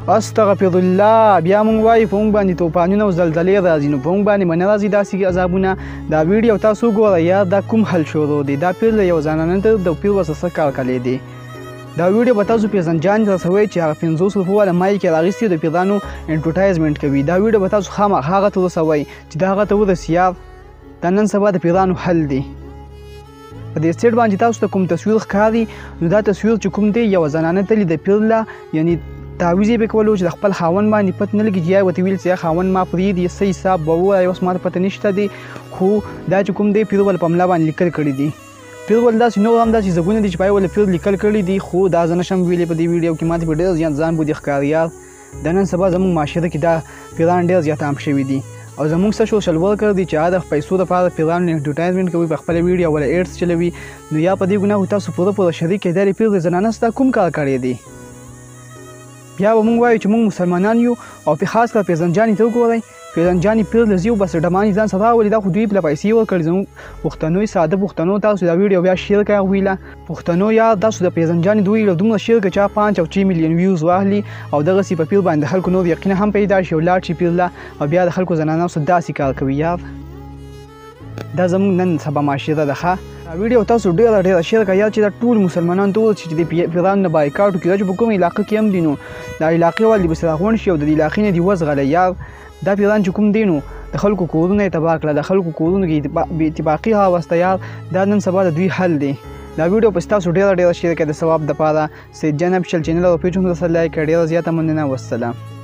استغفر الله. بیا مونږ وایو په مونږ باندې طوفانونه او زلزلې راځي، نو په مونږ باندې به نه راځي داسې عذابونه. دا ویډیو تاسو ګوره یا دا کوم حل شروع دی، دا پیر له یو زنانه ته د پیر ورسره کار کړی دی. دا ویډیو به تاسو پیژنجان ته رسوئ چې هغه 500 روپۍ والا مایک یې راغوستی د پیرانو انټروټایزمنټ کوي. دا ویډیو به تاسو خامخا هغه ته ورسوئ چې دا هغه ته ورسي. یار دا نن سبا د پیرانو حل دی. په دې سټ باندې تاسو ته کوم تصویر ښکاري، نو دا تصویر چې کوم دی یوه زنانه تلي د پیر له، یعنې تعویض یې پې کولو چې د خپل خاوند باندې پته نه لګي چې یا ورته ویل چې یا خاوند ما پرېږدي څه حساب به ووایه، اوس ماته پته نشته دی. خو دا چې کوم دی پیر ول په ملا باندې لیکل کړي دي. پیر ول داسې نور هم داسې ځایونه دي چې پای ول پیر لیکل کړي دي، خو دا زه نشم ویلی په دې ویډیو کې. ماته په ډېر زیات ځان بودی ښکاري. یار د نن سبا زموږ معاشره کې دا پیران ډېر زیات عام شوي دي، او زموږ څه سوشل ورکر دي چې هغه د پیسو دپاره پیرانو انټرټایزمنټ کوي، په خپله ویډیو ولا ایډس چلوي. نو یا په دې ګناه تاسو پوره شریک کېدای پیر د زنانه ستا کوم کار کړی دی. بیا به مونږ وایو چې مونږ مسلمانان یو، او په خاص کر پیرزنجانې ته وګورئ. پیرزنجانې پیر له زیو بس ډمانې ځان سره راولي، دا خو دوی له پیسې ورکړي. زموږ پښتنو ساده پښتنو تاسو دا ویډیو بیا شیر کړئ هغوی له. پښتنو یا تاسو د پیرزنجانې دوی له دومره شیر کړئ چې 5 او 6 میلیون ویوز واخلي، او دغسې په پیر باندې د خلکو نور یقین هم پیدا شي او لاړ شي پیر له، او بیا د خلکو زنانو سره داسې کار کوي. یار دا زموږ نن سبا معاشره ده. ښه دا ویډیو تاسو ډېره شیر کړئ، یا چې دا ټول مسلمانانو ته ووایي چې د پیرانو نه بایکاټ وکړي. دا چې په کومه علاقه کې هم دي، نو دا علاقې والي به سره غونډ شي او د دې علاقې نه دې وزغلی. یار دا پیران چې کوم دی نو د خلکو کورونه یې تباه کړه، د خلکو کورونو کې بې اتفاقي راوسته. یار دا نن سبا د دوی حل دی. دا ویډیو پس تاسو ډېره شیر کړئ د ثواب دپاره. سید جان افیشل چینل او پیج هم سره لایک کړئ. ډېره زیاته مننه. والسلام.